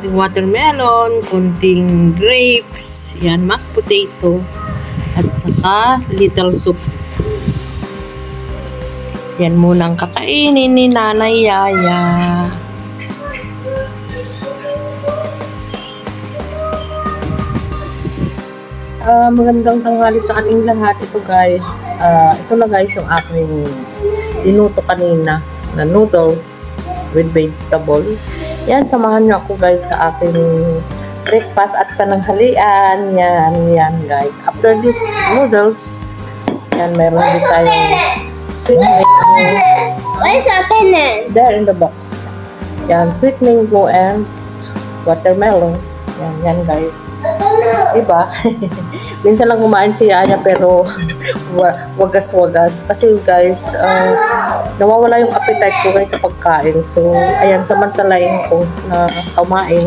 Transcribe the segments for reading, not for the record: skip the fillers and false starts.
konting watermelon, konting grapes, yan, mashed potato, at saka little soup. Yan muna ang kakainin ni Nanay Yaya. Magandang tanghali sa ating lahat. Ito guys, ito na guys yung aking dinuto kanina na noodles with vegetable. Yan, samahan nyo ako guys sa aking breakfast at pananghalian. Yan guys. After this noodles, yan, meron din tayong sweet mango. Where's our pen? There in the box. Yan, sweet mango and watermelon. Yan guys. Diba? Minsan lang kumain si Yaya pero wagas-wagas. Kasi guys, nawawala yung appetite ko guys sa pagkain. So, ayan, samantalain ko na kumain.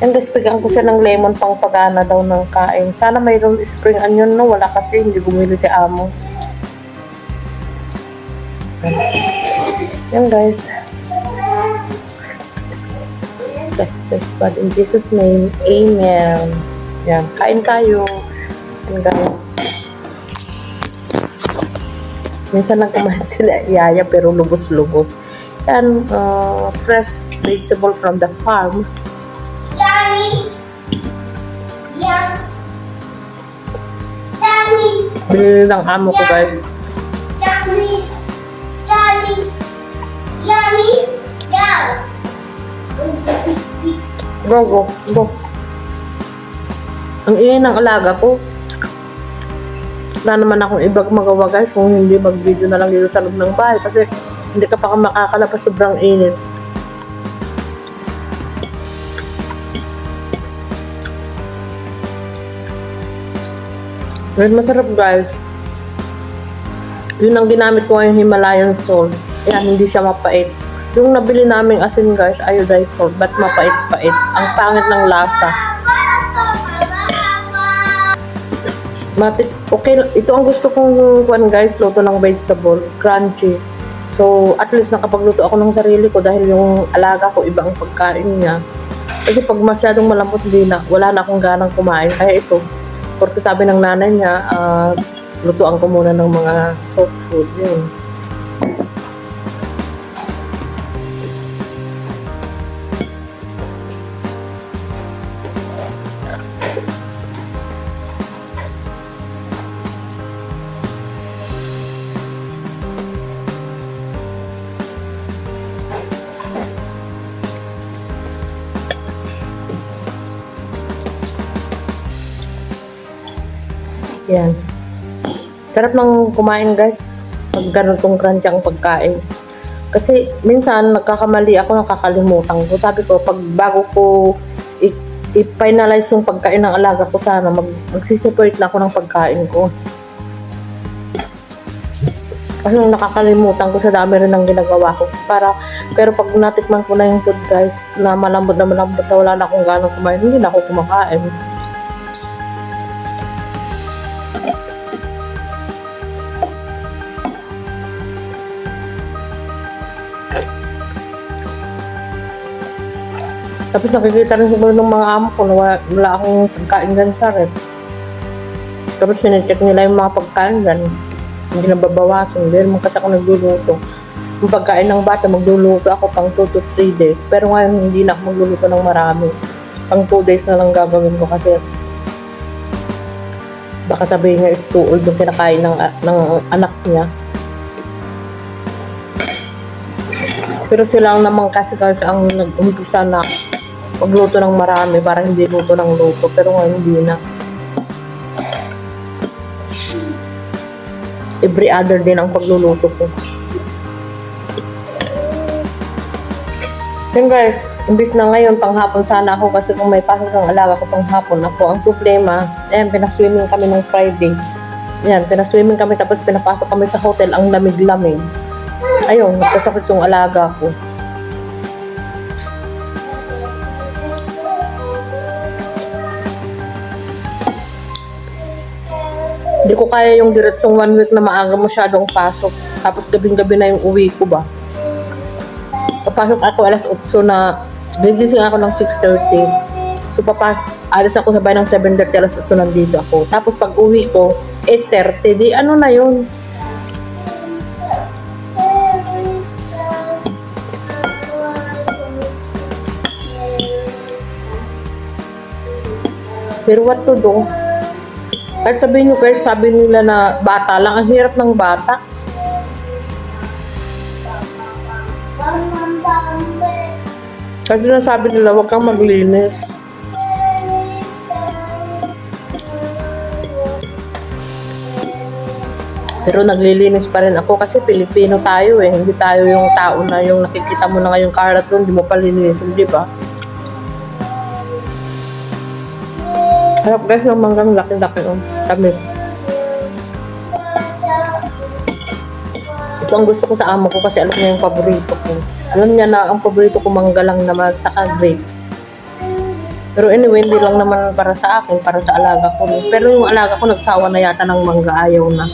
Yan guys, bigyan ko siya ng lemon pang pagana daw ng kain. Sana mayroong spring onion, no? Wala kasi, hindi bumili si Amo. Yan guys. Bless God in Jesus' name, amen. Yan, kain tayo. Yan guys. Minsan lang kumain sila Yaya pero lubos-lubos. Yan, fresh vegetable from the farm. Daddy. Yeah. Daddy. Binili ng amo ko guys. Daddy. Daddy. Daddy. Yeah. Go. Ang ingay ng alaga ko. Wala naman akong ibang magawa guys kung hindi mag-video na lang dito sa loob ng bahay kasi hindi ka pa makakalabas, sobrang init. Pero masarap guys. Yun ang ginamit ko yung Himalayan salt. Ayan, hindi siya mapait. Yung nabili namin asin guys, iodized salt, but mapait-pait. Ang pangit ng lasa. Okay, ito ang gusto kong kuwan guys, luto ng vegetable, crunchy. So, at least nakapagluto ako ng sarili ko dahil yung alaga ko, iba ang pagkain niya. Kasi pag masyadong malambot, wala na akong ganang kumain. Kaya ito, porque sabi ng nanay niya, lutuan ko muna ng mga soft food. Yun. Yan. Sarap ng kumain guys. Pag ganun tong crunchy ang pagkain. Kasi minsan nagkakamali ako, nakakalimutan ko. Sabi ko, pag bago ko i-finalize yung pagkain ng alaga ko, sana mag-separate na ako ng pagkain ko. Kasi nakakalimutan ko sa dami rin ng ginagawa ko. Pero pag natikman ko na yung food guys, na malambot na wala na akong ganang kumain, hindi na ako kumakain. Tapos nakikita rin siguro ng mga amo ko na wala akong pagkain dyan sa rep. Tapos sinecheck nila yung mga pagkain dyan. Hindi na babawasan. Hindi naman kasi ako nagluluto. Yung pagkain ng bata, magluluto ako pang 2 to 3 days. Pero ngayon hindi na ako magluluto ng marami. Pang 2 days na lang gagawin ko kasi baka sabihin nga is too old yung kinakain ng anak niya. Pero sila naman kasi ang nag-umpisa na magluto ng marami para hindi luto ng luto. Pero ngayon hindi na. Every other din ang pagluluto ko. Then guys, imbis na ngayon panghapon sana ako kasi kung may pasok ng alaga ko panghapon ako. Ang problema, ayan, pinaswimming kami nung Friday. Ayan, pinaswimming kami tapos pinapasok kami sa hotel, ang lamig-lamig. Ayun, nagkasakit yung alaga ko. Hindi ko kaya yung diretsong 1 week na maaga masyadong pasok. Tapos gabing-gabi na yung uwi ko ba. Papasok ako alas 8 na, gigising ako ng 6:30. So alis ako sa bahay ng 7:30, alas 8 nandito ako. Tapos pag uwi ko, 8:30, di ano na yun. Pero what to do? Kahit sabihin nyo guys, sabi nila na bata lang, ang hirap ng bata. Kasi nasabi nila, huwag kang maglinis. Pero naglilinis pa rin ako kasi Pilipino tayo eh. Hindi tayo yung tao na yung nakikita mo na ngayong karat doon, hindi mo pa linisin, di ba? Harap guys, yung manggang laki-laki yung tamis. Ito ang gusto ko sa amo ko kasi alam niya yung paborito ko. Alam niya na ang paborito ko mangga lang naman, saka grapes. Pero anyway, hindi lang naman para sa akin, para sa alaga ko. Pero yung alaga ko nagsawa na yata ng mangga, ayaw na.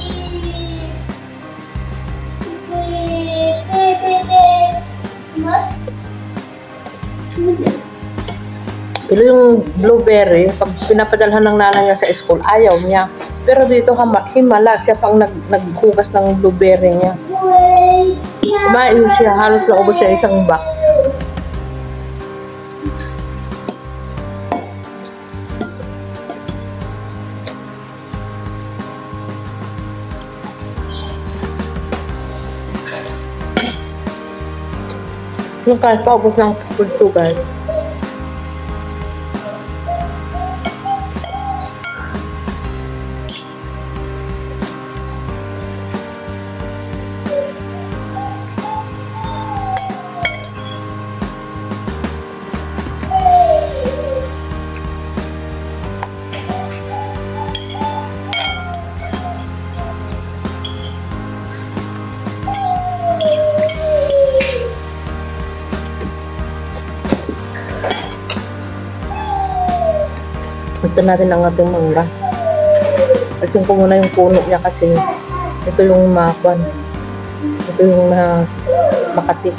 Pero yung blueberry, pag pinapadalhan ng nanay niya sa school, ayaw niya. Pero dito himala, siya pang naghugas ng blueberry niya. Kumain siya, halos naubos siya isang box. Yung kahit paubos ng food to guys. Ito natin ang ating mangga. Alisin ko muna yung puno niya kasi ito yung makwan. Ito yung mas makati.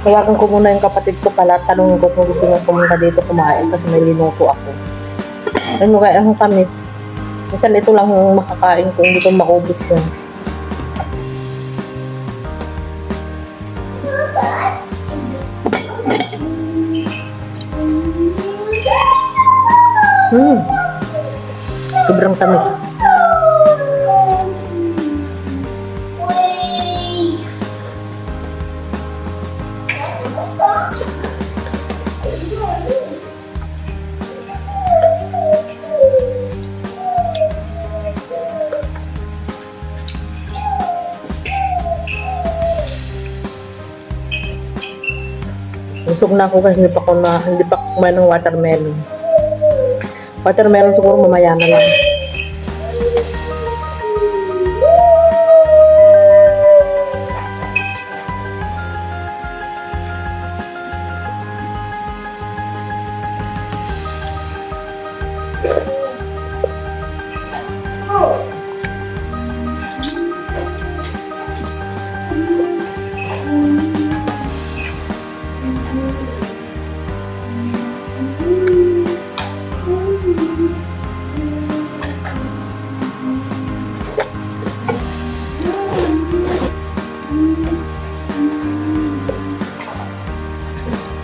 Tawagan ko muna yung kapatid ko pala. Tanungin ko kung gusto niya pumunta dito kumain kasi may linuto ako. Ayun mo kaya ang tamis. Minsan ito lang makakain ko, hindi ko maubos yan. Sobrang tamis. Busog na ako kasi hindi pa kumain ng watermelon. Watermelon siguro mamaya na lang.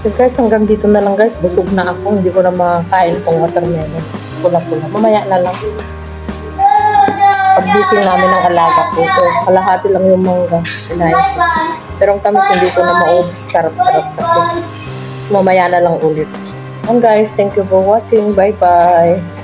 So guys, hanggang dito na lang guys. Busog na ako. Hindi ko na makain tong watermelon. Pula-pula. Mamaya na lang. Pag-gising namin ng alaga ko. So, kalahati lang yung mangga. Pero ang tamis hindi ko na maubos. Sarap-sarap kasi. So, mamaya na lang ulit. And guys, thank you for watching. Bye-bye.